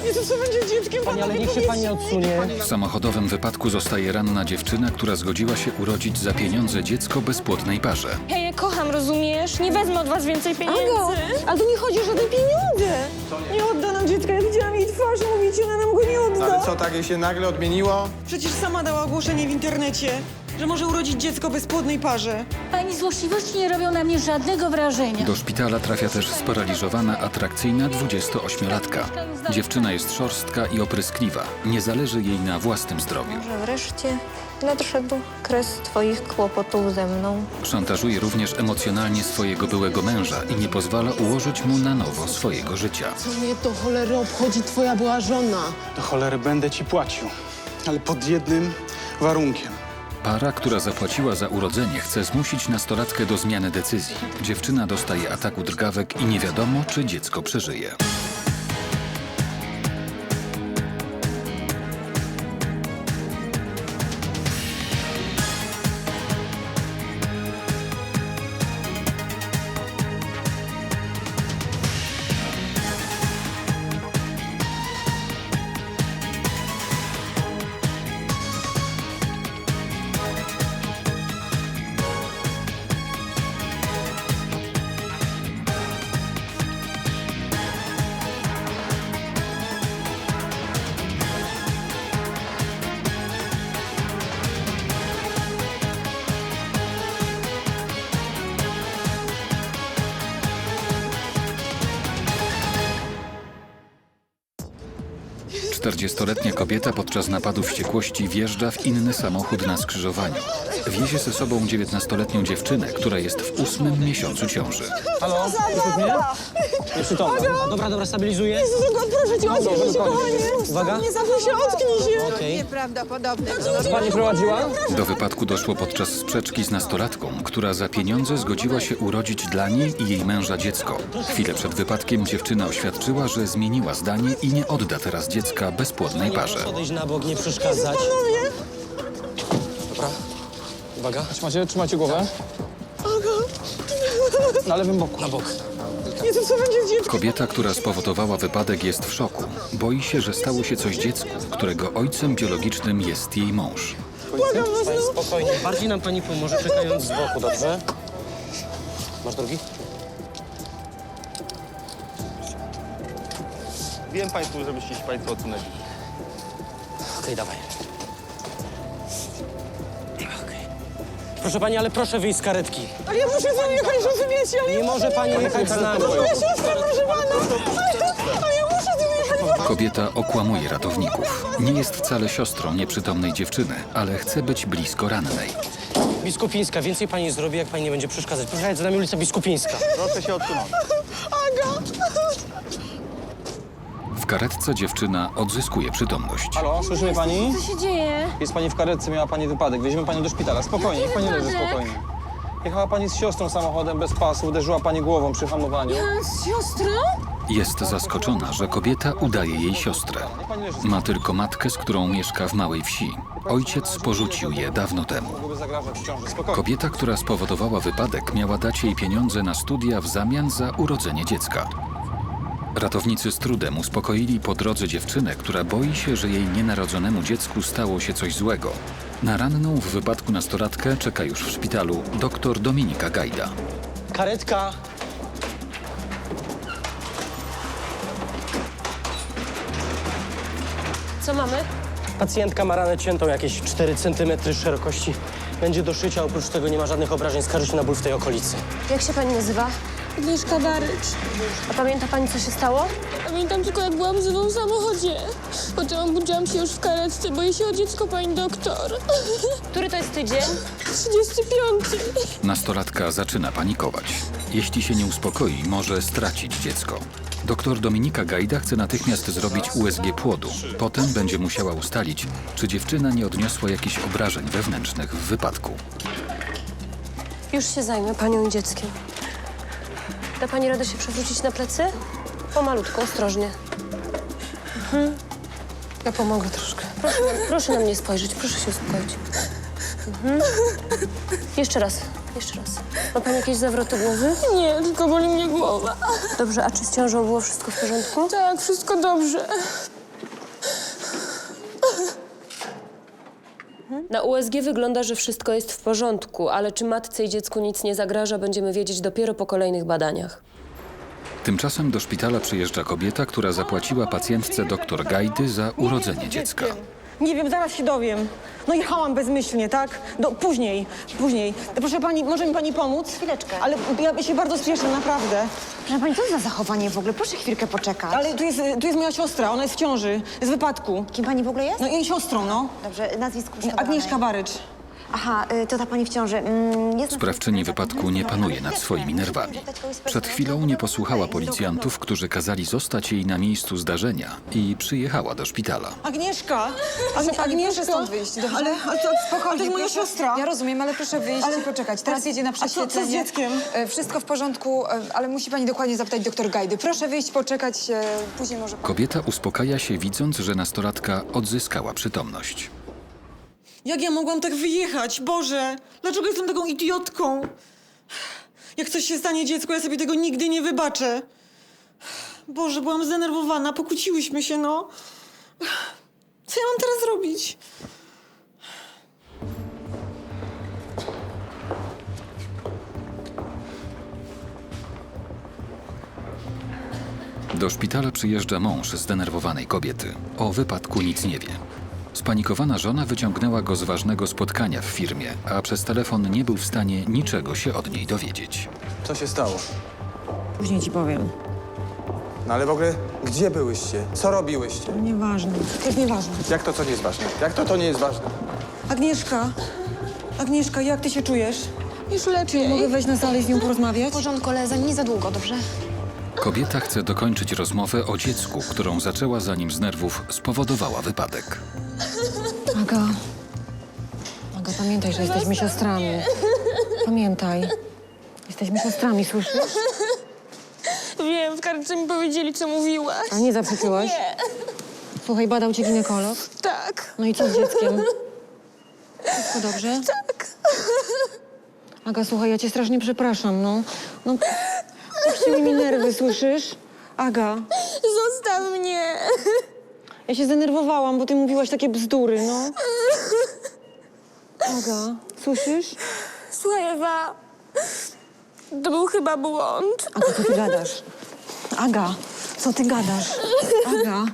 Jezu, co będzie z dzieckiem? Pani, ale niech się pani odsunie. W samochodowym wypadku zostaje ranna dziewczyna, która zgodziła się urodzić za pieniądze dziecko bezpłodnej parze. Hej, ja kocham, rozumiesz? Nie wezmę od was więcej pieniędzy. Aga, ale tu nie chodzi o żadne pieniądze. Nie odda nam dziecka, ja widziałam jej twarz, mówicie, ona nam go nie odda. Ale co, tak jej się nagle odmieniło? Przecież sama dała ogłoszenie w internecie, że może urodzić dziecko bezpłodnej parze. Pani złośliwości nie robią na mnie żadnego wrażenia. Do szpitala trafia też sparaliżowana, atrakcyjna 28-latka. Dziewczyna jest szorstka i opryskliwa. Nie zależy jej na własnym zdrowiu. Że wreszcie nadszedł kres twoich kłopotów ze mną. Szantażuje również emocjonalnie swojego byłego męża i nie pozwala ułożyć mu na nowo swojego życia. Co mnie to cholery obchodzi twoja była żona? Do cholery będę ci płacił, ale pod jednym warunkiem. Para, która zapłaciła za urodzenie, chce zmusić nastolatkę do zmiany decyzji. Dziewczyna dostaje ataku drgawek i nie wiadomo, czy dziecko przeżyje. Czterdziestoletnia kobieta podczas napadu wściekłości wjeżdża w inny samochód na skrzyżowaniu. Wiezie ze sobą 19-letnią dziewczynę, która jest w 8. miesiącu ciąży. Halo? Słyszysz mnie? Nieprzytomna. Dobra, stabilizuję. Jezu, proszę cię, ocknij się, kochanie. Uwaga. Nie zawsze się, ocknij się. Okej. Nieprawdopodobne. Pani prowadziła? Do wypadku doszło podczas sprzeczki z nastolatką, która za pieniądze zgodziła się urodzić dla niej i jej męża dziecko. Chwilę przed wypadkiem dziewczyna oświadczyła, że zmieniła zdanie i nie odda teraz dziecka bezpłodnej parze. Proszę odejść na bok, nie przeszkadzać. Dobra. Uwaga. Trzymajcie głowę. Na lewym boku. Na bok. Jezu, co będzie z dzieckiem? Kobieta, która spowodowała wypadek, jest w szoku. Boi się, że stało się coś dziecku, którego ojcem biologicznym jest jej mąż. Pani spokojnie. Bardziej nam pani pomoże, czekając z boku, dobrze? Masz drogi? Wiem państwu, żebyście się państwo odsunęli. Okej, dawaj. Okej. Proszę pani, ale proszę wyjść z karetki. Ale ja muszę z wami jechać, rozumiecie? Ale Nie może pani jechać z nami. moja siostra, proszę pana. Ale ja muszę z nią jechać. Kobieta okłamuje ratowników. Nie jest wcale siostrą nieprzytomnej dziewczyny, ale chce być blisko rannej. Biskupińska, więcej pani zrobi, jak pani nie będzie przeszkadzać. Proszę jechać za nami ulica Biskupińska. Proszę się odsunąć. Aga. W karetce dziewczyna odzyskuje przytomność. Halo, słyszy mnie pani? Co się dzieje? Jest pani w karetce, miała pani wypadek. Weźmiemy panią do szpitala. Spokojnie, niech pani leży wypadek? spokojnie. Jechała pani z siostrą samochodem bez pasu, uderzyła pani głową przy hamowaniu. Z siostrą? Jest zaskoczona, że kobieta udaje jej siostrę. Ma tylko matkę, z którą mieszka w małej wsi. Ojciec porzucił je dawno temu. Mogłoby zagrażać w ciąży. Spokojnie. Kobieta, która spowodowała wypadek, miała dać jej pieniądze na studia w zamian za urodzenie dziecka. Ratownicy z trudem uspokoili po drodze dziewczynę, która boi się, że jej nienarodzonemu dziecku stało się coś złego. Na ranną w wypadku nastolatkę czeka już w szpitalu dr Dominika Gajda. Karetka. Co mamy? Pacjentka ma ranę ciętą, jakieś 4 cm szerokości. Będzie do szycia, oprócz tego nie ma żadnych obrażeń, skarży się na ból w tej okolicy. Jak się pani nazywa? Agnieszka Barycz. A pamięta pani, co się stało? Pamiętam tylko, jak byłam z ewą w samochodzie. Potem obudziłam się już w karetce, boję się o dziecko, pani doktor. Który to jest tydzień? 35. Nastolatka zaczyna panikować. Jeśli się nie uspokoi, może stracić dziecko. Doktor Dominika Gajda chce natychmiast zrobić USG płodu. Potem będzie musiała ustalić, czy dziewczyna nie odniosła jakichś obrażeń wewnętrznych w wypadku. Już się zajmę panią i dzieckiem. Da pani radę się przewrócić na plecy? Pomalutko, ostrożnie. Ja pomogę troszkę. Proszę na mnie spojrzeć, proszę się uspokoić. Jeszcze raz. Ma pani jakieś zawroty głowy? Nie, tylko boli mnie głowa. Dobrze, a czy z ciążą było wszystko w porządku? Tak, wszystko dobrze. Na USG wygląda, że wszystko jest w porządku, ale czy matce i dziecku nic nie zagraża, będziemy wiedzieć dopiero po kolejnych badaniach. Tymczasem do szpitala przyjeżdża kobieta, która zapłaciła pacjentce dr Gajdy za urodzenie dziecka. Nie wiem, zaraz się dowiem. No jechałam bezmyślnie, tak? Później. Proszę pani, może mi pani pomóc? Chwileczkę. Ale ja się bardzo spieszę, naprawdę. Proszę pani, co za zachowanie w ogóle? Proszę chwilkę poczekać. Ale tu jest moja siostra, ona jest w ciąży, jest w wypadku. Kim pani w ogóle jest? No jej siostrą, no. Dobrze, nazwisko poszanowane. Agnieszka Barycz. Aha, to ta pani w ciąży. Jest Sprawczyni wypadku nie panuje nad swoimi nerwami. Przed chwilą nie posłuchała policjantów, którzy kazali zostać jej na miejscu zdarzenia i przyjechała do szpitala. Agnieszka! Proszę stąd wyjść, dobrze? Ale to spokojnie, to jest moja proszę. siostra. Ja rozumiem, ale proszę wyjść i poczekać. Teraz jedzie na co z prześwietlenie. dzieckiem? Wszystko w porządku, ale musi pani dokładnie zapytać doktor Gajdy. Proszę wyjść, poczekać, później może... Kobieta uspokaja się, widząc, że nastolatka odzyskała przytomność. Jak ja mogłam tak wyjechać? Boże! Dlaczego jestem taką idiotką? Jak coś się stanie dziecku, ja sobie tego nigdy nie wybaczę. Boże, byłam zdenerwowana, pokłóciłyśmy się, no. Co ja mam teraz zrobić? Do szpitala przyjeżdża mąż zdenerwowanej kobiety. O wypadku nic nie wie. Spanikowana żona wyciągnęła go z ważnego spotkania w firmie, a przez telefon nie był w stanie niczego się od niej dowiedzieć. Co się stało? Później ci powiem. No ale w ogóle, gdzie byłyście? Co robiłyście? Nieważne. To jest nieważne. Jak to, co nie jest ważne? Jak to nie jest ważne? Agnieszka, jak ty się czujesz? Już lepiej. Mogę wejść na salę i z nią porozmawiać? W porządku, ale nie za długo, dobrze? Kobieta chce dokończyć rozmowę o dziecku, którą zaczęła zanim z nerwów spowodowała wypadek. Aga, pamiętaj, że jesteśmy siostrami. Pamiętaj. Jesteśmy siostrami, słyszysz? Wiem, w karetce mi powiedzieli, co mówiłaś. A nie zaprzeczyłaś? Nie. Słuchaj, badał cię ginekolog. Tak. No i co z dzieckiem? Wszystko dobrze? Tak. Aga, słuchaj, ja cię strasznie przepraszam, no. Popsuły mi nerwy, słyszysz? Aga, Zostaw mnie. ja się zdenerwowałam, bo ty mówiłaś takie bzdury, no. Aga, słyszysz? Słuchaj, Ewa, to był chyba błąd. Aga, co ty gadasz? Aga, co ty gadasz? Aga,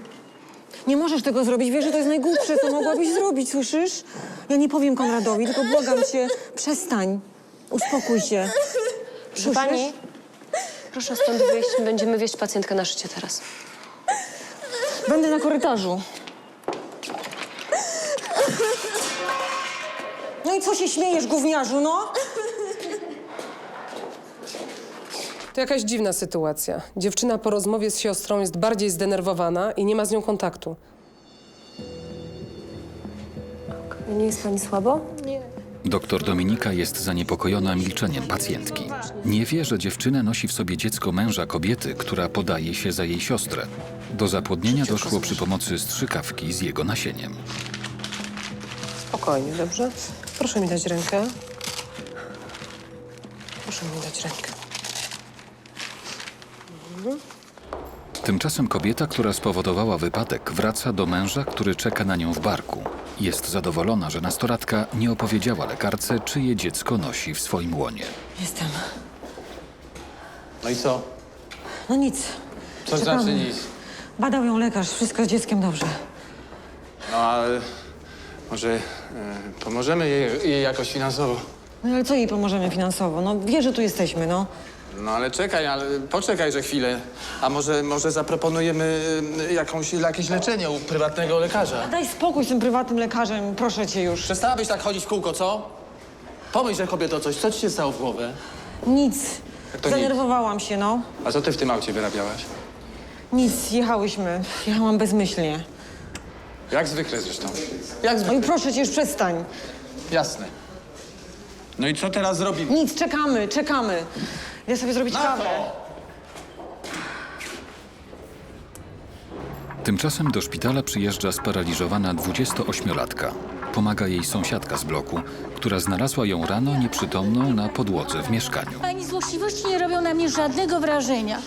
nie możesz tego zrobić. Wiesz, że to jest najgłupsze, co mogłabyś zrobić, słyszysz? Ja nie powiem Konradowi, tylko błagam cię, przestań. Uspokój się. Słyszysz? Pani, proszę stąd wyjść, będziemy wieźć pacjentkę na szycie teraz. Będę na korytarzu. No i co się śmiejesz, gówniarzu, no? To jakaś dziwna sytuacja. Dziewczyna po rozmowie z siostrą jest bardziej zdenerwowana i nie ma z nią kontaktu. Nie jest pani słabo? Doktor Dominika jest zaniepokojona milczeniem pacjentki. Nie wie, że dziewczynę nosi w sobie dziecko męża kobiety, która podaje się za jej siostrę. Do zapłodnienia doszło przy pomocy strzykawki z jego nasieniem. Spokojnie, dobrze? Proszę mi dać rękę. Proszę mi dać rękę. Tymczasem kobieta, która spowodowała wypadek, wraca do męża, który czeka na nią w barku. Jest zadowolona, że nastolatka nie opowiedziała lekarce, czyje dziecko nosi w swoim łonie. Jestem. No i co? No nic. Co Czekamy. znaczy nic? Badał ją lekarz, wszystko z dzieckiem dobrze. No ale może pomożemy jej jakoś finansowo. No ale co jej pomożemy finansowo? No wie, że tu jesteśmy, no. No ale czekaj, poczekaj, że chwilę. A może zaproponujemy jakieś leczenie u prywatnego lekarza? Daj spokój z tym prywatnym lekarzem, proszę cię już. Przestałabyś tak chodzić w kółko, co? Pomyśl, że kobieto, coś. Co ci się stało w głowę? Nic. Jak to nic? Zdenerwowałam się, no. A co ty w tym aucie wyrabiałaś? Nic, jechałyśmy. Jechałam bezmyślnie. Jak zwykle zresztą. Jak No zwykle. i proszę cię, już przestań. Jasne. No i co teraz zrobimy? Nic, czekamy. Idę sobie zrobić kawę. Tymczasem do szpitala przyjeżdża sparaliżowana 28-latka. Pomaga jej sąsiadka z bloku, która znalazła ją rano nieprzytomną na podłodze w mieszkaniu. Pani złośliwości nie robią na mnie żadnego wrażenia.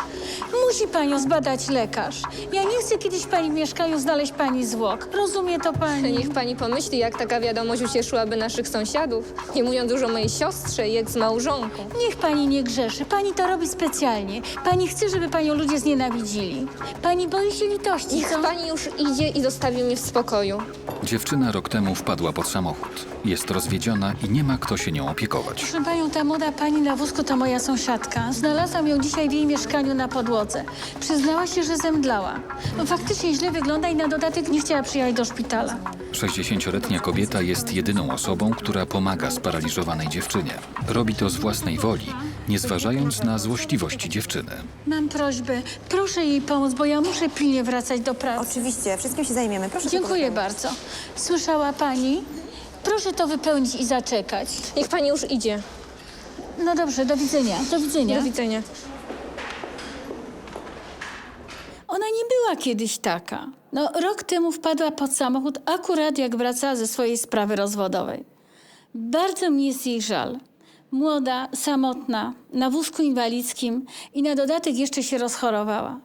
Musi panią zbadać lekarz. Ja nie chcę kiedyś w pani mieszkaniu znaleźć pani zwłok. Rozumie to pani? Niech pani pomyśli, jak taka wiadomość ucieszyłaby naszych sąsiadów. Nie mówiąc już o mojej siostrze i eks-małżonku. Niech pani nie grzeszy. Pani to robi specjalnie. Pani chce, żeby panią ludzie znienawidzili. Pani boi się litości, Niech co? pani już idzie i zostawi mnie w spokoju. Dziewczyna rok temu wpadła pod samochód. Jest rozwiedziona i nie ma kto się nią opiekować. Proszę panią, ta młoda pani na wózku to moja sąsiadka. Znalazłam ją dzisiaj w jej mieszkaniu na podłodze. Przyznała się, że zemdlała. No faktycznie źle wygląda i na dodatek nie chciała przyjechać do szpitala. 60-letnia kobieta jest jedyną osobą, która pomaga sparaliżowanej dziewczynie. Robi to z własnej woli, nie zważając na złośliwości dziewczyny. Mam prośbę, proszę jej pomóc, bo ja muszę pilnie wracać do pracy. Oczywiście, wszystkim się zajmiemy. Proszę Dziękuję bardzo. Słyszała pani? Proszę to wypełnić i zaczekać. Niech pani już idzie. No dobrze, do widzenia. Do widzenia. Do widzenia. Ona nie była kiedyś taka. No, rok temu wpadła pod samochód akurat jak wracała ze swojej sprawy rozwodowej. Bardzo mi jest jej żal. Młoda, samotna, na wózku inwalidzkim i na dodatek jeszcze się rozchorowała.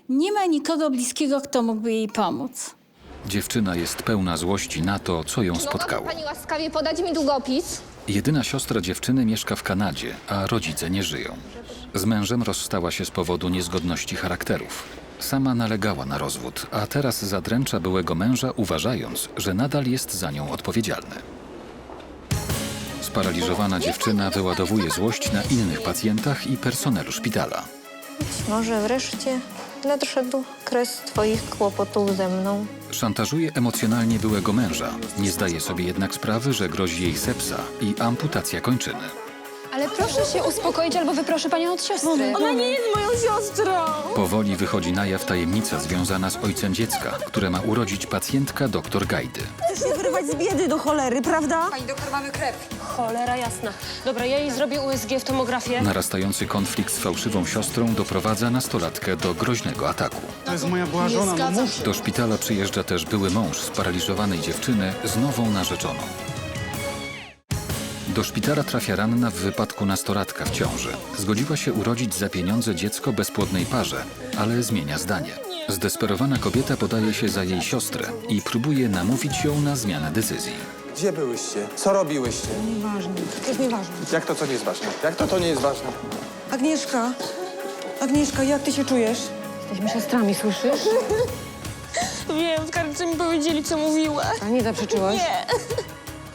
Nie ma nikogo bliskiego, kto mógłby jej pomóc. Dziewczyna jest pełna złości na to, co ją Mogłaby spotkało. pani łaskawie podać mi długopis? Jedyna siostra dziewczyny mieszka w Kanadzie, a rodzice nie żyją. Z mężem rozstała się z powodu niezgodności charakterów. Sama nalegała na rozwód, a teraz zadręcza byłego męża, uważając, że nadal jest za nią odpowiedzialny. Sparaliżowana dziewczyna wyładowuje złość na innych pacjentach i personelu szpitala. Być może wreszcie nadszedł kres twoich kłopotów ze mną. Szantażuje emocjonalnie byłego męża. Nie zdaje sobie jednak sprawy, że grozi jej sepsa i amputacja kończyny. Ale proszę się uspokoić, albo wyproszę panią od siostry. Ona nie jest moją siostrą! Powoli wychodzi na jaw tajemnica związana z ojcem dziecka, które ma urodzić pacjentka dr Gajdy. Chcesz się wyrwać z biedy do cholery, prawda? Pani doktor, mamy krew. Cholera jasna. Dobra, ja jej zrobię USG w tomografię. Narastający konflikt z fałszywą siostrą doprowadza nastolatkę do groźnego ataku. To jest moja była żona, no muszę. Do szpitala przyjeżdża też były mąż sparaliżowanej dziewczyny z nową narzeczoną. Do szpitala trafia ranna w wypadku nastolatka w ciąży. Zgodziła się urodzić za pieniądze dziecko bezpłodnej parze, ale zmienia zdanie. Zdesperowana kobieta podaje się za jej siostrę i próbuje namówić ją na zmianę decyzji. Gdzie byłyście? Co robiłyście? Nieważne. To jest nieważne. Jak to, co nie jest ważne? Jak to nie jest ważne? Agnieszka, Agnieszka, jak ty się czujesz? Jesteśmy siostrami, słyszysz? Wiem, w karetce mi powiedzieli, co mówiła. A nie zaprzeczyłaś? Nie.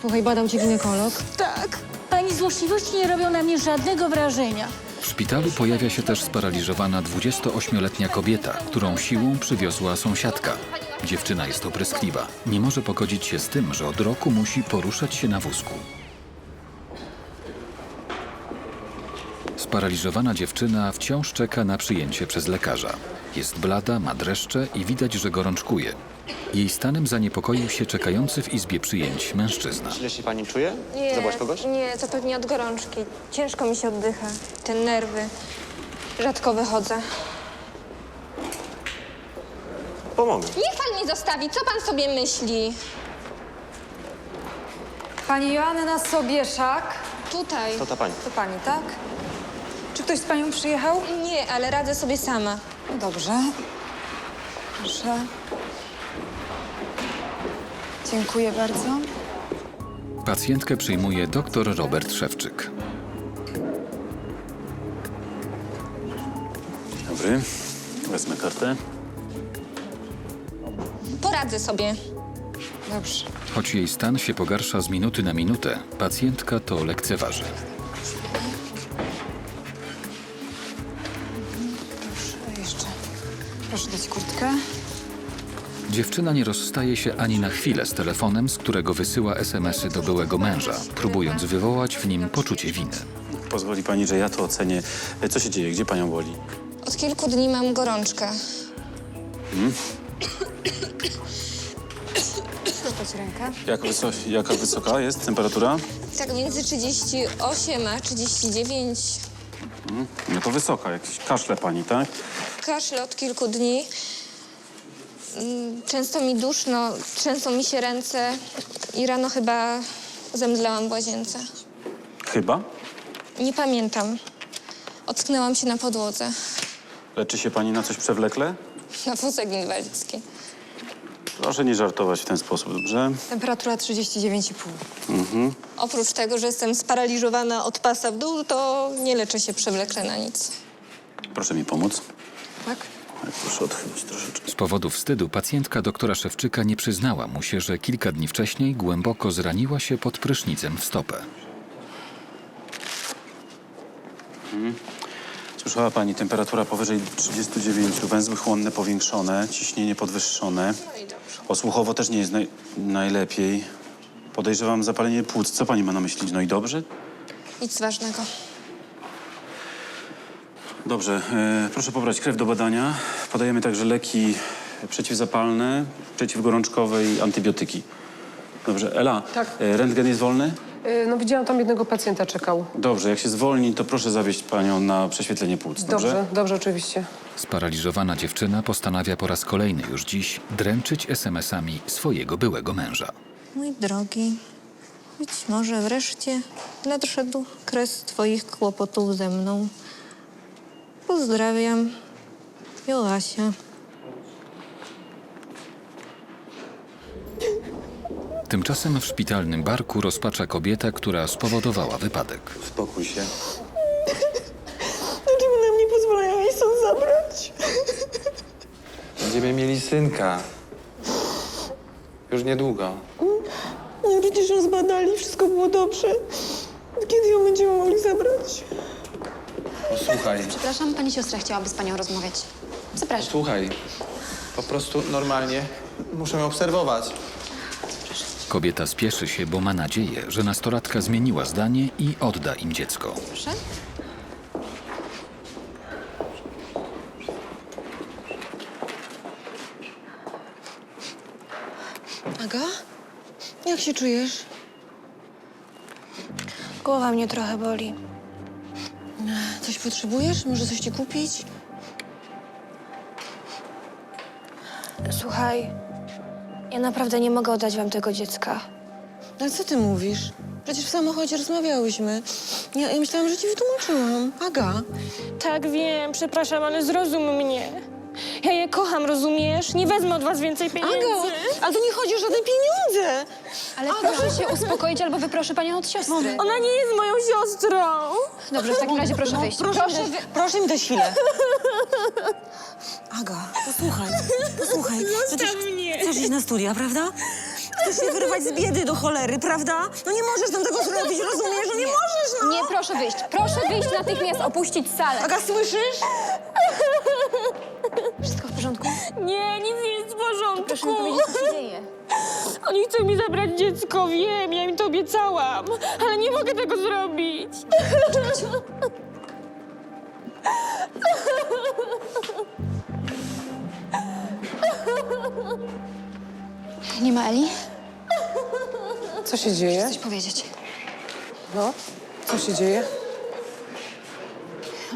Słuchaj, badał cię ginekolog. Tak. Pani złośliwości nie robią na mnie żadnego wrażenia. W szpitalu pojawia się też sparaliżowana 28-letnia kobieta, którą siłą przywiozła sąsiadka. Dziewczyna jest opryskliwa. Nie może pogodzić się z tym, że od roku musi poruszać się na wózku. Sparaliżowana dziewczyna wciąż czeka na przyjęcie przez lekarza. Jest blada, ma dreszcze i widać, że gorączkuje. Jej stanem zaniepokoił się czekający w izbie przyjęć mężczyzna. Źle się pani czuje? Nie, Zabrać kogoś? nie, to pewnie od gorączki. Ciężko mi się oddycha. Te nerwy. Rzadko wychodzę. Pomogę. Niech pan mnie zostawi. Co pan sobie myśli? Pani Joanna Sobieszak. Tutaj. To ta pani. To pani, tak? Czy ktoś z panią przyjechał? Nie, ale radzę sobie sama. No dobrze. Proszę. Dziękuję bardzo. Pacjentkę przyjmuje dr Robert Szewczyk. Dobry, wezmę kartę. Poradzę sobie. Dobrze. Choć jej stan się pogarsza z minuty na minutę, pacjentka to lekceważy. Proszę jeszcze. Proszę dać kurtkę. Dziewczyna nie rozstaje się ani na chwilę z telefonem, z którego wysyła SMS-y do byłego męża, próbując wywołać w nim poczucie winy. Pozwoli pani, że ja to ocenię. Co się dzieje? Gdzie panią boli? Od kilku dni mam gorączkę. Dać rękę. Jaka wysoka jest temperatura? Tak między 38 a 39. No to wysoka, jakiś kaszle pani, tak? Kaszle od kilku dni. Często mi duszno, trzęsą mi się ręce. I rano chyba zemdlałam w łazience. Chyba? Nie pamiętam. Ocknęłam się na podłodze. Leczy się pani na coś przewlekle? Na wózek inwalidzki. Proszę nie żartować w ten sposób, dobrze? Temperatura 39,5. Oprócz tego, że jestem sparaliżowana od pasa w dół, to nie leczę się przewlekle na nic. Proszę mi pomóc. Tak? Proszę odchylić troszeczkę. Z powodu wstydu pacjentka doktora Szewczyka nie przyznała mu się, że kilka dni wcześniej głęboko zraniła się pod prysznicem w stopę. Słyszała pani, temperatura powyżej 39, węzły chłonne powiększone, ciśnienie podwyższone. Osłuchowo też nie jest najlepiej. Podejrzewam zapalenie płuc. Co pani ma na myśli? No i dobrze? Nic ważnego. Dobrze, proszę pobrać krew do badania. Podajemy także leki przeciwzapalne, przeciwgorączkowe i antybiotyki. Dobrze, Ela, Tak. Rentgen jest wolny? No widziałam, tam jednego pacjenta czekał. Dobrze, jak się zwolni, to proszę zawieźć panią na prześwietlenie płuc, dobrze? Dobrze, oczywiście. Sparaliżowana dziewczyna postanawia po raz kolejny już dziś dręczyć SMS-ami swojego byłego męża. Mój drogi, być może wreszcie nadszedł kres twoich kłopotów ze mną. Pozdrawiam, Joasia. Tymczasem w szpitalnym barku rozpacza kobieta, która spowodowała wypadek. Uspokój się. Dlaczego nam nie pozwalają jej stąd zabrać? Będziemy mieli synka. Już niedługo. Nie, przecież ją zbadali, wszystko było dobrze. Kiedy ją będziemy mogli zabrać? Posłuchaj, Przepraszam, pani siostra chciałaby z panią rozmawiać. Zapraszam. słuchaj. Po prostu normalnie muszę ją obserwować. Kobieta spieszy się, bo ma nadzieję, że nastolatka zmieniła zdanie i odda im dziecko. Proszę. Aga? Jak się czujesz? Głowa mnie trochę boli. Coś potrzebujesz? Może coś ci kupić? Słuchaj, ja naprawdę nie mogę oddać wam tego dziecka. Ale co ty mówisz? Przecież w samochodzie rozmawiałyśmy. Ja myślałam, że ci wytłumaczyłam. Aga. Tak, wiem, przepraszam, ale zrozum mnie. Ja je kocham, rozumiesz? Nie wezmę od was więcej pieniędzy. Aga! Ale tu nie chodzi o żadne pieniądze! Ale proszę się uspokoić albo wyproszę panią od siostry. Ona nie jest moją siostrą. Dobrze, w takim razie proszę wyjść. Proszę mi dać chwilę. Aga, posłuchaj. Przecież chcesz iść na studia, prawda? Chcesz się wyrwać z biedy do cholery, prawda? No nie możesz nam tego zrobić, rozumiesz? No nie możesz, no! Nie, proszę wyjść. Proszę wyjść natychmiast, opuścić salę. Aga, słyszysz? Wszystko w porządku? Nie, nic nie jest w porządku. Proszę mi powiedzieć, co się dzieje. Oni chcą mi zabrać dziecko, wiem, ja im to obiecałam, ale nie mogę tego zrobić. Nie ma Eli? Co się dzieje? Coś powiedzieć. No, co się dzieje?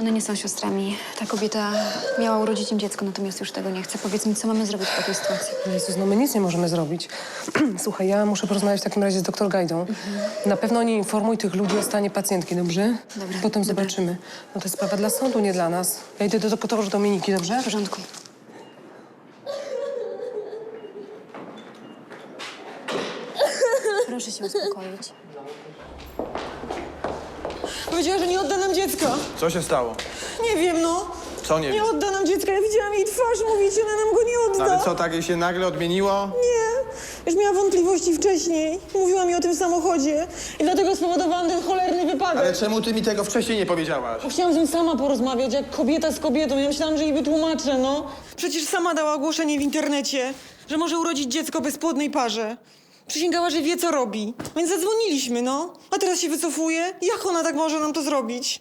One nie są siostrami. Ta kobieta miała urodzić im dziecko, natomiast już tego nie chce. Powiedz mi, co mamy zrobić po tej sytuacji? Jezus, no my nic nie możemy zrobić. Słuchaj, ja muszę porozmawiać w takim razie z doktor Gajdą. Na pewno nie informuj tych ludzi o stanie pacjentki, dobrze? Dobra, Potem dobra. zobaczymy. No to jest sprawa dla sądu, nie dla nas. Ja idę do doktora Dominiki, dobrze? W porządku. Proszę się uspokoić. Powiedziała, że nie odda nam dziecka. Co się stało? Nie wiem, no. Co nie Nie wiem? odda nam dziecka. Ja widziałam jej twarz, mówić, ona nam go nie odda. Ale co, tak jej się nagle odmieniło? Nie. Już miała wątpliwości wcześniej. Mówiła mi o tym w samochodzie. I dlatego spowodowałam ten cholerny wypadek. Ale czemu ty mi tego wcześniej nie powiedziałaś? Bo chciałam z nim sama porozmawiać, jak kobieta z kobietą. Ja myślałam, że jej wytłumaczę, no. Przecież sama dała ogłoszenie w internecie, że może urodzić dziecko bezpłodnej parze. Przysięgała, że wie, co robi. Więc zadzwoniliśmy, no. A teraz się wycofuje? Jak ona tak może nam to zrobić?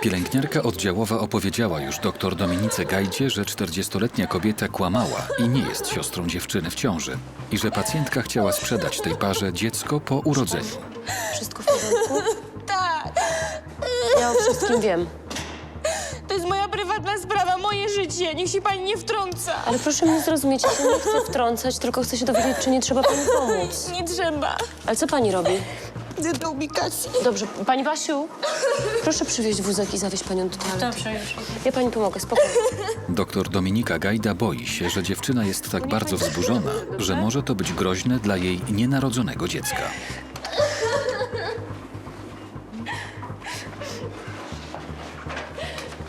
Pielęgniarka oddziałowa opowiedziała już dr Dominice Gajdzie, że 40-letnia kobieta kłamała i nie jest siostrą dziewczyny w ciąży i że pacjentka chciała sprzedać tej parze dziecko po urodzeniu. Wszystko w porządku? Tak. Ja o wszystkim wiem. To jest moja prywatna sprawa, moje życie. Niech się pani nie wtrąca. Ale proszę mnie zrozumieć, ja się nie chcę wtrącać, tylko chcę się dowiedzieć, czy nie trzeba pani pomóc. Nie trzeba. Ale co pani robi? Idę ubikacji. Dobrze, pani Basiu, proszę przywieźć wózek i zawieźć panią do toalety. Dobrze, już. Ja pani pomogę, spokojnie. Doktor Dominika Gajda boi się, że dziewczyna jest tak bardzo wzburzona, że może to być groźne dla jej nienarodzonego dziecka.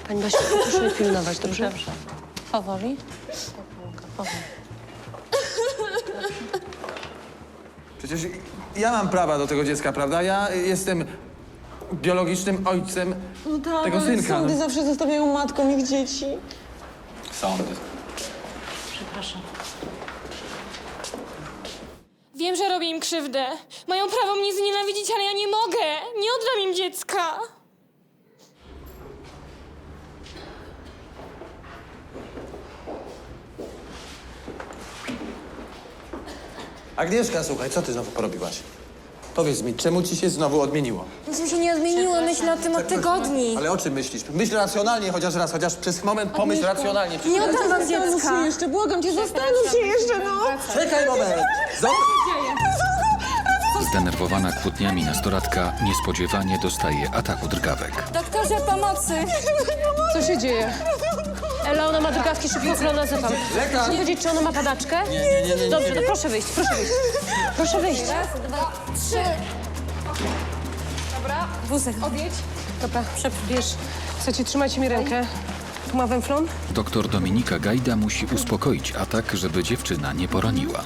Pani Basiu, proszę mnie pilnować, dobrze? Dobrze. Powoli. Powoli. Przecież ja mam prawa do tego dziecka, prawda? Ja jestem biologicznym ojcem No tak, tego ale synka. sądy zawsze zostawiają matkom ich dzieci. Sądy. Przepraszam. Wiem, że robię im krzywdę. Mają prawo mnie znienawidzić, ale ja nie mogę. Nie oddam im dziecka. Agnieszka, słuchaj, co ty znowu porobiłaś? Powiedz mi, czemu ci się znowu odmieniło? Nic mi się nie odmieniło, myślę o tym od tygodni. Ale o czym myślisz? Myśl racjonalnie chociaż raz, chociaż przez moment pomyśl racjonalnie. Nie oddam wam Zastanów dziecka. się jeszcze, błagam cię, zastanów się jeszcze, no! Czekaj moment! Zdenerwowana kłótniami nastolatka niespodziewanie dostaje ataku drgawek. Doktorze, pomocy! Co się dzieje? Ela, ona ma drgawki, szybko klonazę pan. Lekarz! Chcę powiedzieć, czy ona ma padaczkę? Nie. Dobrze, to proszę wyjść, proszę wyjść. Proszę wyjść. Raz, dwa, trzy. Dobra, wózek. Odjedź. Dobra, wiesz, chcecie trzymać mi rękę? Tu ma węflon? Doktor Dominika Gajda musi uspokoić atak, żeby dziewczyna nie poroniła.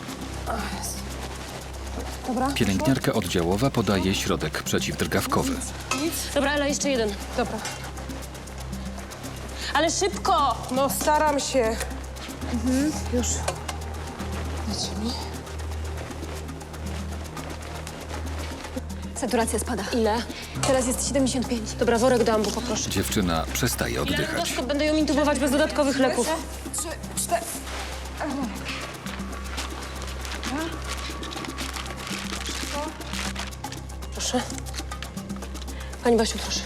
Dobra. Pielęgniarka oddziałowa podaje środek przeciwdrgawkowy. Dobra, Ela, jeszcze jeden. Dobra. Ale szybko! No, staram się. Już. Dajcie mi. Saturacja spada. Ile? Teraz jest 75. Dobra, worek do ambu, poproszę. Dziewczyna przestaje oddychać. Będę ją intubować bez dodatkowych leków. 3, 4. Proszę. Pani Basiu, proszę.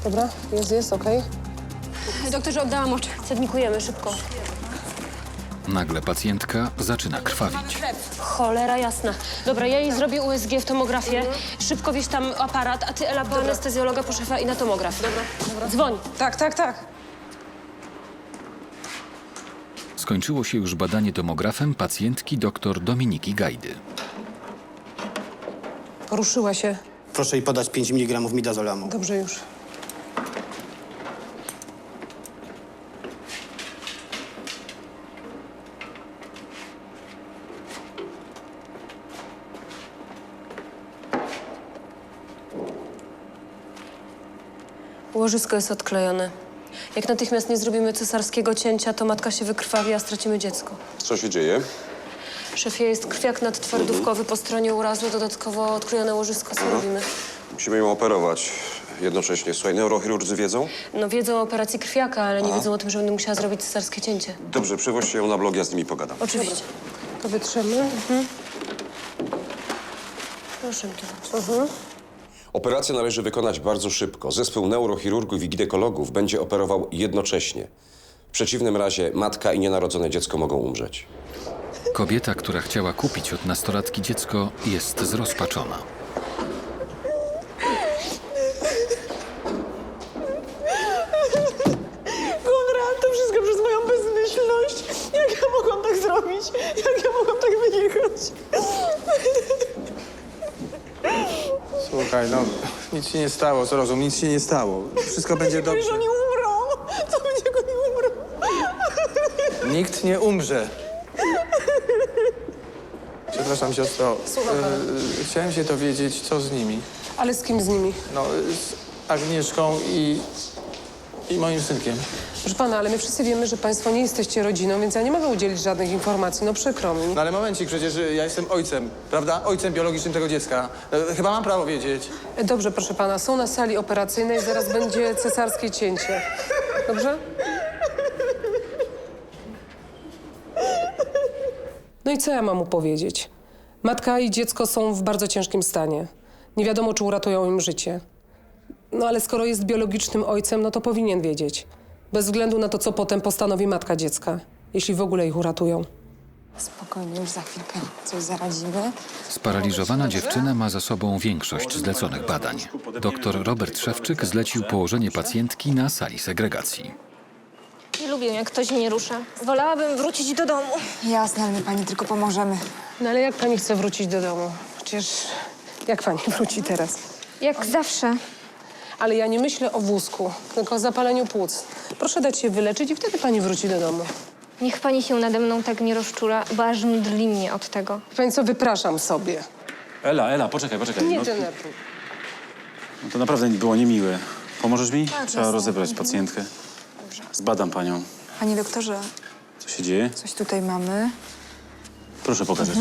Dobra, jest, okej. Doktorze, oddałam oczy. Cednikujemy, szybko. Nagle pacjentka zaczyna krwawić. Cholera jasna. Dobra, ja jej zrobię USG w tomografię. Szybko wieź tam aparat, a ty, Ela, po anestezjologa, po szefa i na tomograf. Dobra. Dzwoń. Tak. Skończyło się już badanie tomografem pacjentki dr Dominiki Gajdy. Poruszyła się. Proszę jej podać 5 mg midazolamu. Dobrze już. Łożysko jest odklejone. Jak natychmiast nie zrobimy cesarskiego cięcia, to matka się wykrwawi, a stracimy dziecko. Co się dzieje? Szefie, jest krwiak nadtwardówkowy po stronie urazu, dodatkowo odklejone łożysko. Co robimy? Musimy ją operować jednocześnie. Słuchaj, neurochirurdzy wiedzą? No wiedzą o operacji krwiaka, ale nie wiedzą o tym, że będę musiała zrobić cesarskie cięcie. Dobrze, przywoźcie ją na blog, ja z nimi pogadam. Oczywiście. To wytrzemy. Proszę mi tu. Operację należy wykonać bardzo szybko. Zespół neurochirurgów i ginekologów będzie operował jednocześnie. W przeciwnym razie matka i nienarodzone dziecko mogą umrzeć. Kobieta, która chciała kupić od nastolatki dziecko, jest zrozpaczona. Konrad, to wszystko przez moją bezmyślność. Jak ja mogłam tak zrobić? Jak ja mogłam tak wyjechać? Słuchaj, no, nic się nie stało, zrozum, nic się nie stało. Wszystko będzie dobrze. Że oni umrą. Co będzie, jak oni umrą? Nikt nie umrze. Przepraszam, siostro. Chciałem się dowiedzieć, co z nimi. Ale z kim z nimi? No, z Agnieszką i moim synkiem. Proszę pana, ale my wszyscy wiemy, że państwo nie jesteście rodziną, więc ja nie mogę udzielić żadnych informacji. No przykro mi. No ale momencik, przecież ja jestem ojcem, prawda? Ojcem biologicznym tego dziecka. Chyba mam prawo wiedzieć. Dobrze, proszę pana, są na sali operacyjnej, zaraz będzie cesarskie cięcie. Dobrze? No i co ja mam mu powiedzieć? Matka i dziecko są w bardzo ciężkim stanie. Nie wiadomo, czy uratują im życie. No ale skoro jest biologicznym ojcem, no to powinien wiedzieć. Bez względu na to, co potem postanowi matka dziecka. Jeśli w ogóle ich uratują. Spokojnie, już za chwilkę coś zaradzimy. Sparaliżowana dziewczyna ma za sobą większość zleconych badań. Dr Robert Szewczyk zlecił położenie pacjentki na sali segregacji. Nie lubię, jak ktoś mnie rusza. Wolałabym wrócić do domu. Jasne, ale my pani tylko pomożemy. No ale jak pani chce wrócić do domu? Przecież jak pani wróci teraz? Jak zawsze. Ale ja nie myślę o wózku, tylko o zapaleniu płuc. Proszę dać się wyleczyć i wtedy pani wróci do domu. Niech pani się nade mną tak nie rozczula, bo aż mdli mnie od tego. Pani co, wypraszam sobie. Ela, poczekaj. Nie No, denerwuj. no to naprawdę było niemiłe. Pomożesz mi? Tak, Trzeba jasne. rozebrać pacjentkę. Zbadam panią. Panie doktorze, Co się dzieje? coś tutaj mamy. Proszę pokazać.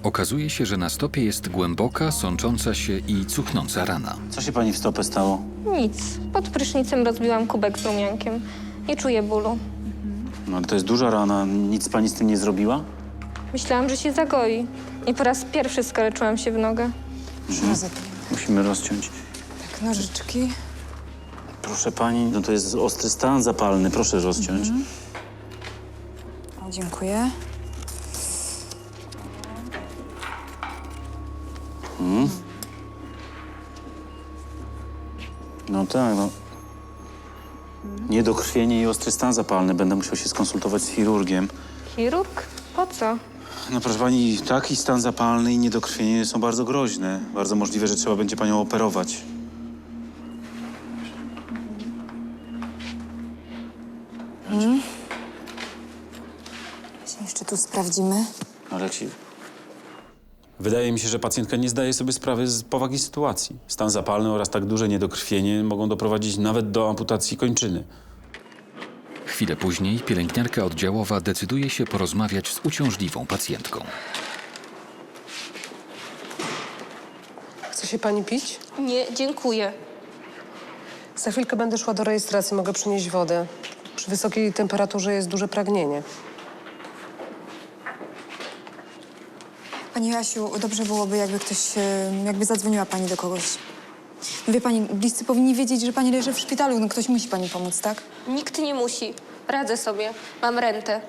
Okazuje się, że na stopie jest głęboka, sącząca się i cuchnąca rana. Co się pani w stopę stało? Nic. Pod prysznicem rozbiłam kubek z rumiankiem. Nie czuję bólu. No ale to jest duża rana. Nic pani z tym nie zrobiła? Myślałam, że się zagoi. I po raz pierwszy skaleczyłam się w nogę. Musimy rozciąć. Tak, nożyczki. Proszę pani, no to jest ostry stan zapalny. Proszę rozciąć. O, dziękuję. No tak, no. Niedokrwienie i ostry stan zapalny. Będę musiał się skonsultować z chirurgiem. Chirurg? Po co? No proszę pani, taki stan zapalny i niedokrwienie są bardzo groźne. Bardzo możliwe, że trzeba będzie panią operować. Jeszcze tu sprawdzimy. Ale jak się... Wydaje mi się, że pacjentka nie zdaje sobie sprawy z powagi sytuacji. Stan zapalny oraz tak duże niedokrwienie mogą doprowadzić nawet do amputacji kończyny. Chwilę później pielęgniarka oddziałowa decyduje się porozmawiać z uciążliwą pacjentką. Chce się pani pić? Nie, dziękuję. Za chwilkę będę szła do rejestracji, mogę przynieść wodę. Przy wysokiej temperaturze jest duże pragnienie. Pani Jasiu, dobrze byłoby, jakby zadzwoniła pani do kogoś. No wie pani, bliscy powinni wiedzieć, że pani leży w szpitalu. No ktoś musi pani pomóc, tak? Nikt nie musi. Radzę sobie. Mam rentę.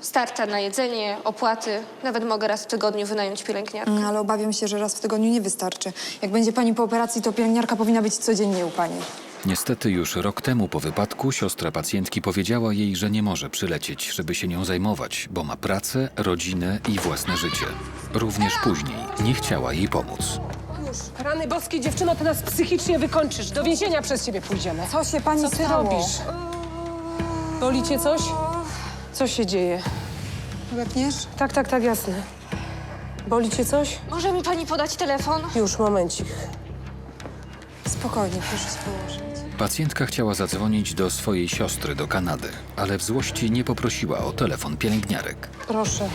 Starcza na jedzenie, opłaty. Nawet mogę raz w tygodniu wynająć pielęgniarkę. Ale obawiam się, że raz w tygodniu nie wystarczy. Jak będzie pani po operacji, to pielęgniarka powinna być codziennie u pani. Niestety już rok temu po wypadku siostra pacjentki powiedziała jej, że nie może przylecieć, żeby się nią zajmować, bo ma pracę, rodzinę i własne życie. Również później nie chciała jej pomóc. Już. Rany boskie, dziewczyno, ty nas psychicznie wykończysz. Do więzienia przez ciebie pójdziemy. Co się pani Co ty stało? robisz? Boli cię coś? Co się dzieje? Łepniesz? Tak, jasne. Boli cię coś? Może mi pani podać telefon? Już, momencik. Spokojnie, proszę się położyć. Pacjentka chciała zadzwonić do swojej siostry do Kanady, ale w złości nie poprosiła o telefon pielęgniarek. Proszę.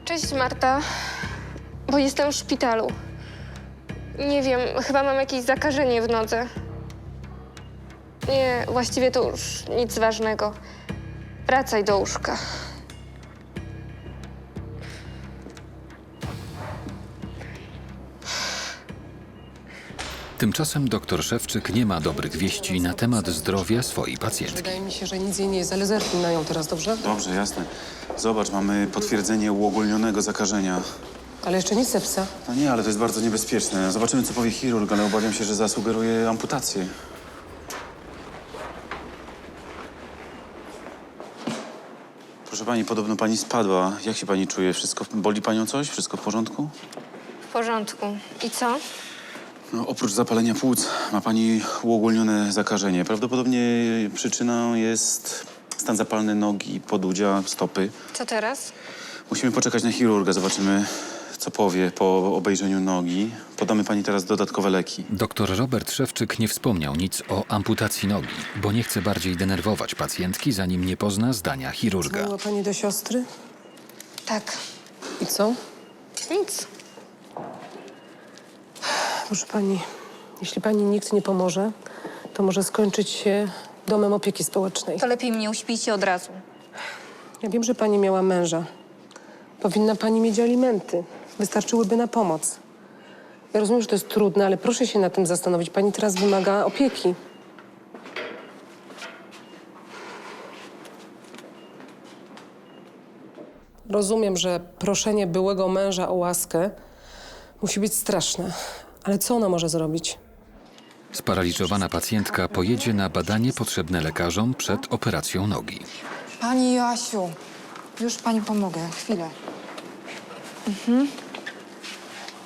Cześć, Marta. Bo jestem w szpitalu. Nie wiem, chyba mam jakieś zakażenie w nodze. Nie, właściwie to już nic ważnego. Wracaj do łóżka. Tymczasem dr Szewczyk nie ma dobrych wieści na temat zdrowia swojej pacjentki. Wydaje mi się, że nic jej nie jest, ale zerknij na nią teraz, dobrze? Dobrze, jasne. Zobacz, mamy potwierdzenie uogólnionego zakażenia. Ale jeszcze nie sepsa. No nie, ale to jest bardzo niebezpieczne. Zobaczymy, co powie chirurg, ale obawiam się, że zasugeruje amputację. Proszę pani, podobno pani spadła. Jak się pani czuje? Wszystko boli panią coś? Wszystko w porządku? W porządku. I co? No, oprócz zapalenia płuc ma pani uogólnione zakażenie. Prawdopodobnie przyczyną jest stan zapalny nogi, podudzia, stopy. Co teraz? Musimy poczekać na chirurga, zobaczymy, co powie po obejrzeniu nogi. Podamy pani teraz dodatkowe leki. Dr Robert Szewczyk nie wspomniał nic o amputacji nogi, bo nie chce bardziej denerwować pacjentki, zanim nie pozna zdania chirurga. Dzwoniła pani do siostry? Tak. I co? Nic. Proszę pani, jeśli pani nikt nie pomoże, to może skończyć się domem opieki społecznej. To lepiej mnie uśpijcie od razu. Ja wiem, że pani miała męża. Powinna pani mieć alimenty. Wystarczyłyby na pomoc. Ja rozumiem, że to jest trudne, ale proszę się nad tym zastanowić. Pani teraz wymaga opieki. Rozumiem, że proszenie byłego męża o łaskę musi być straszne. Ale co ona może zrobić? Sparaliżowana pacjentka pojedzie na badanie potrzebne lekarzom przed operacją nogi. Pani Joasiu, już pani pomogę. Chwilę.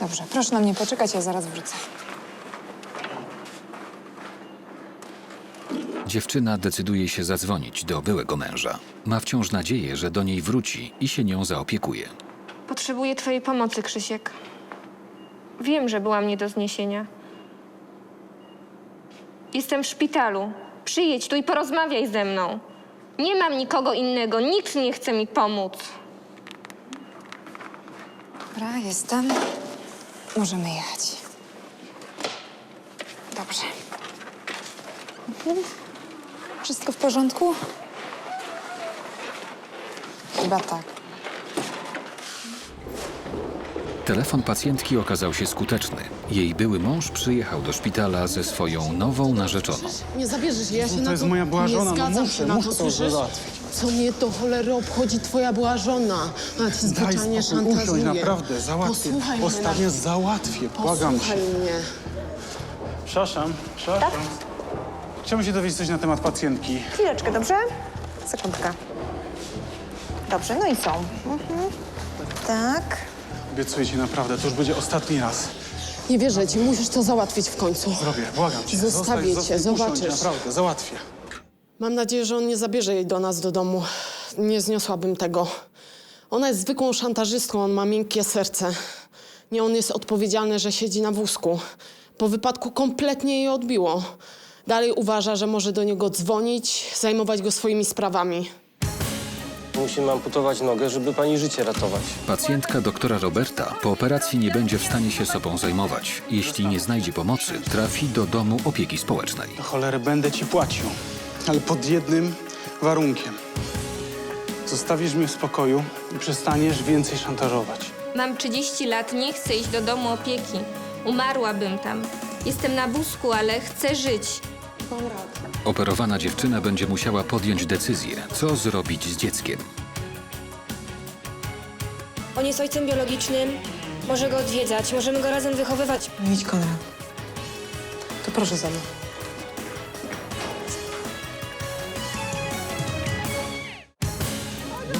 Dobrze, proszę na mnie poczekać, ja zaraz wrócę. Dziewczyna decyduje się zadzwonić do byłego męża. Ma wciąż nadzieję, że do niej wróci i się nią zaopiekuje. Potrzebuję twojej pomocy, Krzysiek. Wiem, że byłam nie do zniesienia. Jestem w szpitalu. Przyjedź tu i porozmawiaj ze mną. Nie mam nikogo innego. Nikt nie chce mi pomóc. Dobra, jestem. Możemy jechać. Dobrze. Wszystko w porządku? Chyba tak. Telefon pacjentki okazał się skuteczny. Jej były mąż przyjechał do szpitala ze swoją nową narzeczoną. Nie zabierzesz jej, ja się To na jest to moja była żona, nie no zgadzam muszę się na to, to słyszysz? załatwić. Co mnie to cholery obchodzi twoja była żona? Ona cię zwyczajnie szantażuje. usiądź, naprawdę, załatwię. Posłuchaj Ostatnio mnie. załatwię, błagam Posłuchaj cię. mnie. Przepraszam. Chciałbym się dowiedzieć coś na temat pacjentki. Chwileczkę, dobrze? Sekundka. Dobrze, no i są. Tak. Obiecuję ci naprawdę, to już będzie ostatni raz. Nie wierzę ci, musisz to załatwić w końcu. Zrobię, błagam cię. Zostawię cię, usiądź, zobaczysz. naprawdę, załatwię. Mam nadzieję, że on nie zabierze jej do nas do domu. Nie zniosłabym tego. Ona jest zwykłą szantażystką, on ma miękkie serce. Nie on jest odpowiedzialny, że siedzi na wózku. Po wypadku kompletnie jej odbiło. Dalej uważa, że może do niego dzwonić, zajmować go swoimi sprawami. Musimy amputować nogę, żeby pani życie ratować. Pacjentka doktora Roberta po operacji nie będzie w stanie się sobą zajmować. Jeśli nie znajdzie pomocy, trafi do domu opieki społecznej. Do cholery będę ci płacił, ale pod jednym warunkiem. Zostawisz mnie w spokoju i przestaniesz więcej szantażować. Mam 30 lat, nie chcę iść do domu opieki. Umarłabym tam. Jestem na wózku, ale chcę żyć. Operowana dziewczyna będzie musiała podjąć decyzję, co zrobić z dzieckiem. On jest ojcem biologicznym. Może go odwiedzać, możemy go razem wychowywać. Idź, Konrad. To proszę za mną.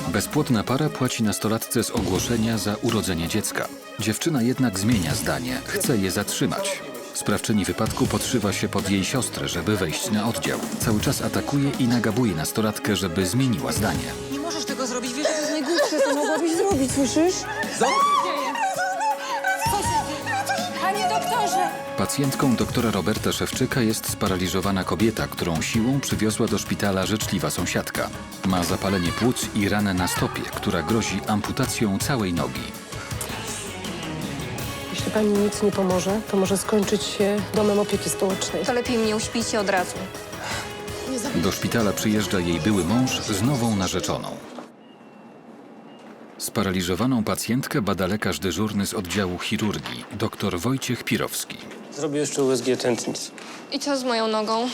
Bezpłodna para płaci nastolatce z ogłoszenia za urodzenie dziecka. Dziewczyna jednak zmienia zdanie, chce je zatrzymać. Sprawczyni wypadku podszywa się pod jej siostrę, żeby wejść na oddział. Cały czas atakuje i nagabuje nastolatkę, żeby zmieniła zdanie. Nie możesz tego zrobić, wiesz, że to jest najgłupsze, co mogłabyś zrobić, słyszysz? Panie doktorze! Pacjentką doktora Roberta Szewczyka jest sparaliżowana kobieta, którą siłą przywiozła do szpitala życzliwa sąsiadka. Ma zapalenie płuc i ranę na stopie, która grozi amputacją całej nogi. Jeśli pani nic nie pomoże, to może skończyć się domem opieki społecznej. To lepiej mnie uśpijcie od razu. Do szpitala przyjeżdża jej były mąż z nową narzeczoną. Sparaliżowaną pacjentkę bada lekarz dyżurny z oddziału chirurgii, dr Wojciech Pirowski. Zrobię jeszcze USG tętnic. I co z moją nogą?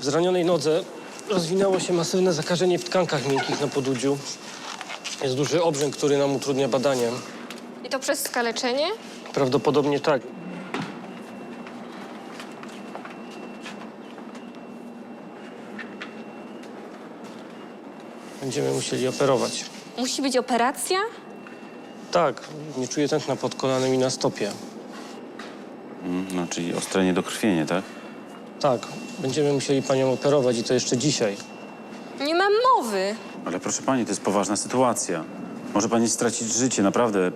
W zranionej nodze rozwinęło się masywne zakażenie w tkankach miękkich na podudziu. Jest duży obrzęk, który nam utrudnia badanie. I to przez skaleczenie? Prawdopodobnie tak. Będziemy musieli operować. Musi być operacja? Tak, nie czuję tętna pod kolanem i na stopie. No, czyli ostre niedokrwienie, tak? Tak, będziemy musieli panią operować i to jeszcze dzisiaj. Nie mam mowy. Ale proszę pani, to jest poważna sytuacja. Może pani stracić życie, naprawdę.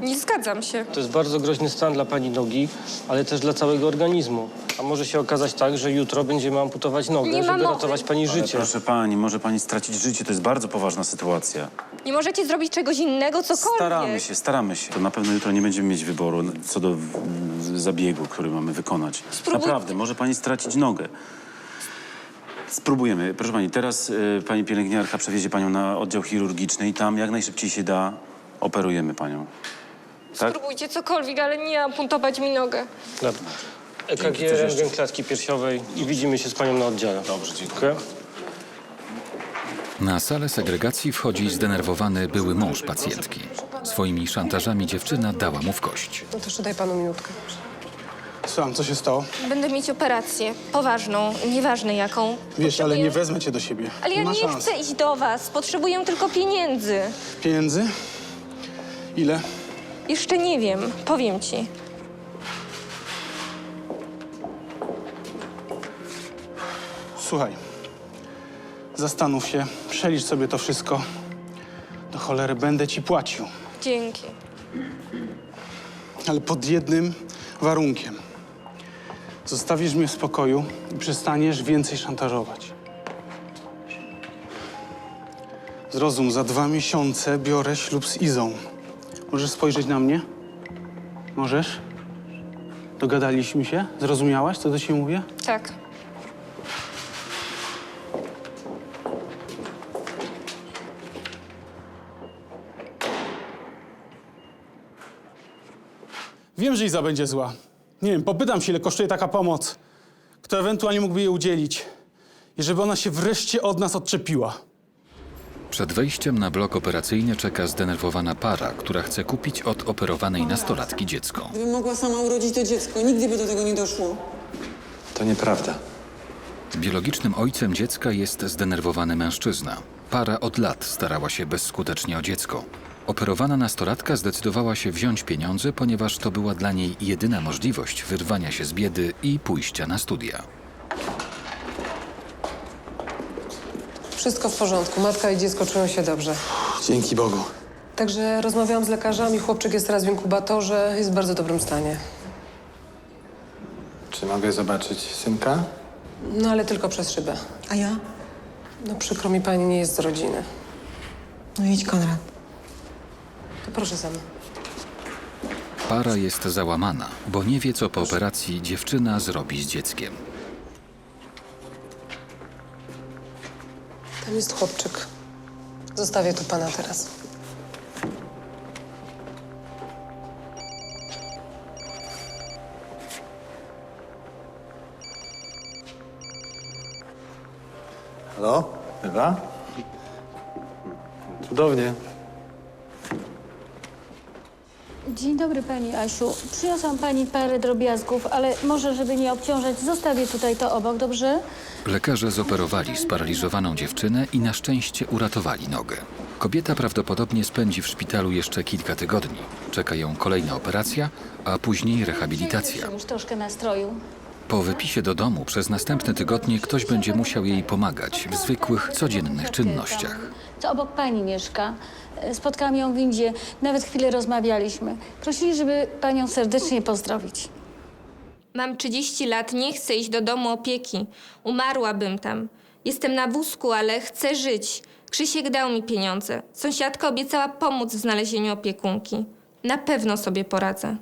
Nie zgadzam się. To jest bardzo groźny stan dla pani nogi, ale też dla całego organizmu. A może się okazać tak, że jutro będziemy amputować nogę, Nie ma żeby mowy. ratować pani Ale życie. proszę pani, może pani stracić życie, to jest bardzo poważna sytuacja. Nie możecie zrobić czegoś innego, cokolwiek. Staramy się. To na pewno jutro nie będziemy mieć wyboru co do zabiegu, który mamy wykonać. Naprawdę, może pani stracić nogę. Spróbujemy. Proszę pani, teraz pani pielęgniarka przewiezie panią na oddział chirurgiczny i tam jak najszybciej się da operujemy panią. Tak? Spróbujcie cokolwiek, ale nie amputować mi nogę. Dobra. Dzięki, EKG, coś rentgen jeszcze? klatki piersiowej i widzimy się z panią na oddziale. Dobrze, dziękuję. Na salę segregacji wchodzi zdenerwowany były mąż pacjentki. Swoimi szantażami dziewczyna dała mu w kość. No to jeszcze daj panu minutkę. Słucham, co się stało? Będę mieć operację. Poważną, nieważne jaką. Wiesz, ale nie wezmę cię do siebie. Ale ja ma nie szans. chcę iść do was. Potrzebuję tylko pieniędzy. Pieniędzy? Ile? Jeszcze nie wiem. Powiem ci. Słuchaj, zastanów się, przelicz sobie to wszystko. Do cholery będę ci płacił, Dzięki. ale pod jednym warunkiem. Zostawisz mnie w spokoju i przestaniesz więcej szantażować. Zrozum, za 2 miesiące biorę ślub z Izą. Możesz spojrzeć na mnie? Możesz? Dogadaliśmy się? Zrozumiałaś, co do ciebie mówię? Tak. Wiem, że Iza będzie zła. Nie wiem, popytam się, ile kosztuje taka pomoc. Kto ewentualnie mógłby jej udzielić. I żeby ona się wreszcie od nas odczepiła. Przed wejściem na blok operacyjny czeka zdenerwowana para, która chce kupić od operowanej nastolatki dziecko. Gdybym mogła sama urodzić to dziecko, nigdy by do tego nie doszło. To nieprawda. Biologicznym ojcem dziecka jest zdenerwowany mężczyzna. Para od lat starała się bezskutecznie o dziecko. Operowana nastolatka zdecydowała się wziąć pieniądze, ponieważ to była dla niej jedyna możliwość wyrwania się z biedy i pójścia na studia. Wszystko w porządku. Matka i dziecko czują się dobrze. Dzięki Bogu. Także rozmawiałam z lekarzami. Chłopczyk jest teraz w inkubatorze. Jest w bardzo dobrym stanie. Czy mogę zobaczyć synka? No ale tylko przez szybę. A ja? No przykro mi, pani nie jest z rodziny. No idź, Konrad. To proszę sama. Para jest załamana, bo nie wie, co po operacji dziewczyna zrobi z dzieckiem. Tam jest chłopczyk. Zostawię tu pana teraz. Halo? Ewa? Cudownie. Dzień dobry, pani Asiu. Przyniosłam pani parę drobiazgów, ale może, żeby nie obciążać, zostawię tutaj to obok, dobrze? Lekarze zoperowali sparaliżowaną dziewczynę i na szczęście uratowali nogę. Kobieta prawdopodobnie spędzi w szpitalu jeszcze kilka tygodni. Czeka ją kolejna operacja, a później rehabilitacja. Już troszkę nastroju. Po wypisie do domu przez następne tygodnie ktoś będzie musiał jej pomagać w zwykłych, codziennych czynnościach. Co obok pani mieszka. Spotkałam ją w windzie, nawet chwilę rozmawialiśmy. Prosili, żeby panią serdecznie pozdrowić. Mam 30 lat, nie chcę iść do domu opieki. Umarłabym tam. Jestem na wózku, ale chcę żyć. Krzysiek dał mi pieniądze. Sąsiadka obiecała pomóc w znalezieniu opiekunki. Na pewno sobie poradzę.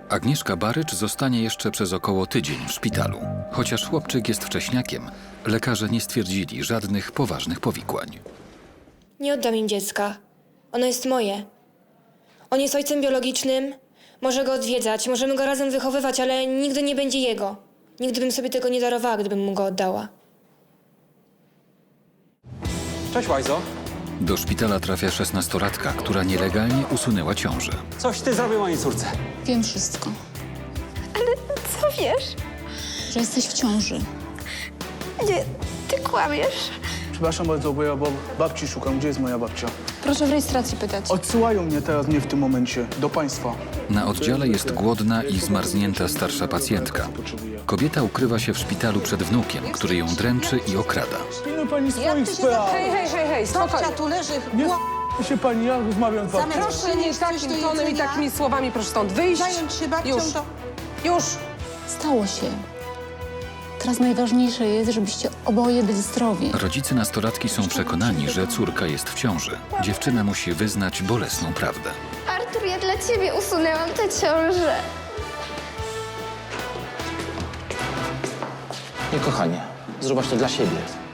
Agnieszka Barycz zostanie jeszcze przez około tydzień w szpitalu. Chociaż chłopczyk jest wcześniakiem, lekarze nie stwierdzili żadnych poważnych powikłań. Nie oddam im dziecka. Ono jest moje. On jest ojcem biologicznym. Może go odwiedzać, możemy go razem wychowywać, ale nigdy nie będzie jego. Nigdy bym sobie tego nie darowała, gdybym mu go oddała. Cześć, Łajzo. Do szpitala trafia 16-latka, która nielegalnie usunęła ciążę. Coś ty zrobił mojej córce. Wiem wszystko. Ale co wiesz? Że jesteś w ciąży. Nie, ty kłamiesz. Przepraszam bardzo, bo ja babci szukam. Gdzie jest moja babcia? Proszę w rejestracji pytać. Odsyłają mnie teraz, nie w tym momencie, do państwa. Na oddziale jest głodna i zmarznięta starsza pacjentka. Kobieta ukrywa się w szpitalu przed wnukiem, który ją dręczy i okrada. Pilnuj pani swoich spraw. Hej, spokojnie. tu leży. Nie się pani, ja rozmawiam z babcią. Proszę nie takim tonem i takimi słowami, proszę stąd wyjść. Zająć się babcią, Już. to... Już. Stało się. teraz najważniejsze jest, żebyście oboje byli zdrowi. Rodzice nastolatki są przekonani, że córka jest w ciąży. Dziewczyna musi wyznać bolesną prawdę. Artur, ja dla ciebie usunęłam tę ciążę. Nie, kochanie, zróbź to dla siebie.